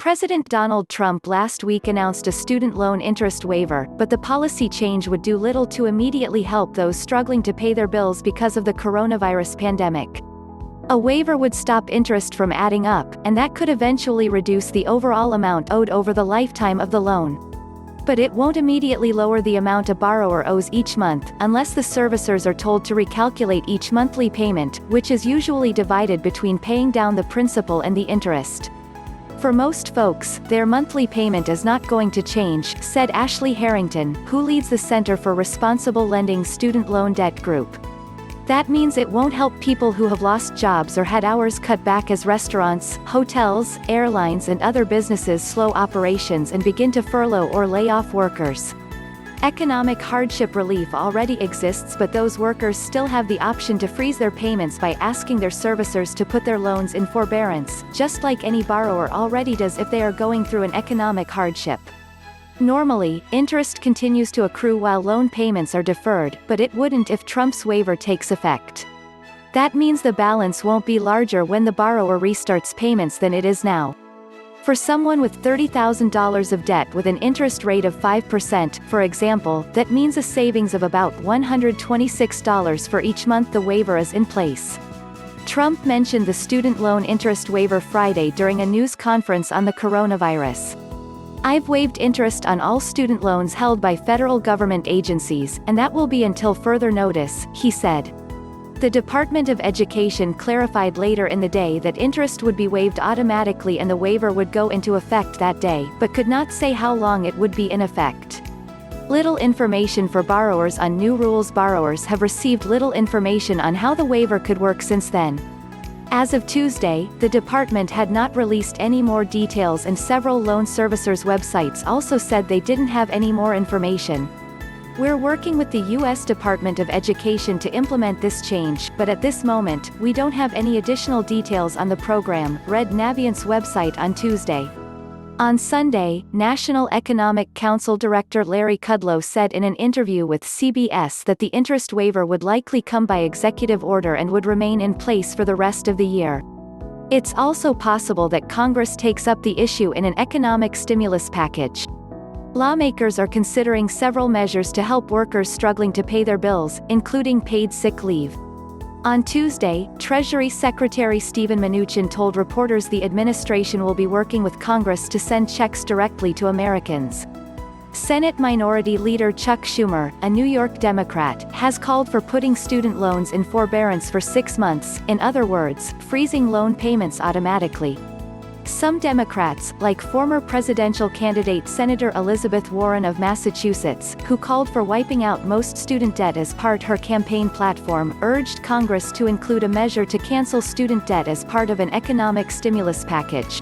President Donald Trump last week announced a student loan interest waiver, but the policy change would do little to immediately help those struggling to pay their bills because of the coronavirus pandemic. A waiver would stop interest from adding up, and that could eventually reduce the overall amount owed over the lifetime of the loan. But it won't immediately lower the amount a borrower owes each month, unless the servicers are told to recalculate each monthly payment, which is usually divided between paying down the principal and the interest. For most folks, their monthly payment is not going to change, said Ashley Harrington, who leads the Center for Responsible Lending Student Loan Debt Group. That means it won't help people who have lost jobs or had hours cut back as restaurants, hotels, airlines and other businesses slow operations and begin to furlough or lay off workers. Economic hardship relief already exists, but those workers still have the option to freeze their payments by asking their servicers to put their loans in forbearance, just like any borrower already does if they are going through an economic hardship. Normally, interest continues to accrue while loan payments are deferred, but it wouldn't if Trump's waiver takes effect. That means the balance won't be larger when the borrower restarts payments than it is now. For someone with $30,000 of debt with an interest rate of 5%, for example, that means a savings of about $126 for each month the waiver is in place. Trump mentioned the student loan interest waiver Friday during a news conference on the coronavirus. "I've waived interest on all student loans held by federal government agencies, and that will be until further notice," he said. The Department of Education clarified later in the day that interest would be waived automatically and the waiver would go into effect that day, but could not say how long it would be in effect. Little information for borrowers on new rules. Borrowers have received little information on how the waiver could work since then. As of Tuesday, the department had not released any more details, and several loan servicers' websites also said they didn't have any more information. "We're working with the U.S. Department of Education to implement this change, but at this moment, we don't have any additional details on the program," read Navient's website on Tuesday. On Sunday, National Economic Council Director Larry Kudlow said in an interview with CBS that the interest waiver would likely come by executive order and would remain in place for the rest of the year. It's also possible that Congress takes up the issue in an economic stimulus package. Lawmakers are considering several measures to help workers struggling to pay their bills, including paid sick leave. On Tuesday, Treasury Secretary Steven Mnuchin told reporters the administration will be working with Congress to send checks directly to Americans. Senate Minority Leader Chuck Schumer, a New York Democrat, has called for putting student loans in forbearance for 6 months, in other words, freezing loan payments automatically. Some Democrats, like former presidential candidate Senator Elizabeth Warren of Massachusetts, who called for wiping out most student debt as part of her campaign platform, urged Congress to include a measure to cancel student debt as part of an economic stimulus package.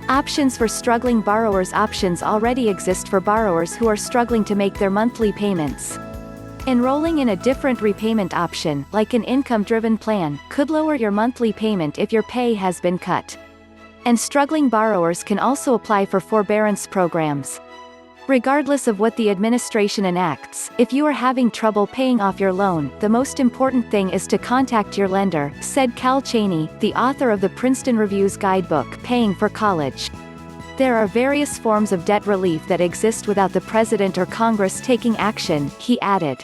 Options for struggling borrowers. Options already exist for borrowers who are struggling to make their monthly payments. Enrolling in a different repayment option, like an income-driven plan, could lower your monthly payment if your pay has been cut. And struggling borrowers can also apply for forbearance programs. Regardless of what the administration enacts, if you are having trouble paying off your loan, the most important thing is to contact your lender, said Cal Cheney, the author of the Princeton Review's guidebook, Paying for College. There are various forms of debt relief that exist without the president or Congress taking action, he added.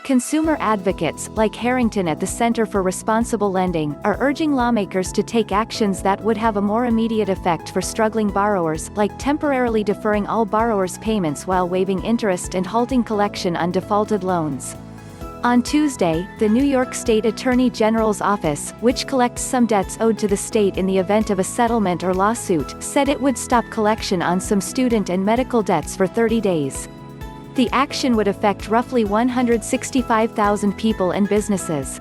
Consumer advocates, like Harrington at the Center for Responsible Lending, are urging lawmakers to take actions that would have a more immediate effect for struggling borrowers, like temporarily deferring all borrowers' payments while waiving interest and halting collection on defaulted loans. On Tuesday, the New York State Attorney General's office, which collects some debts owed to the state in the event of a settlement or lawsuit, said it would stop collection on some student and medical debts for 30 days. The action would affect roughly 165,000 people and businesses.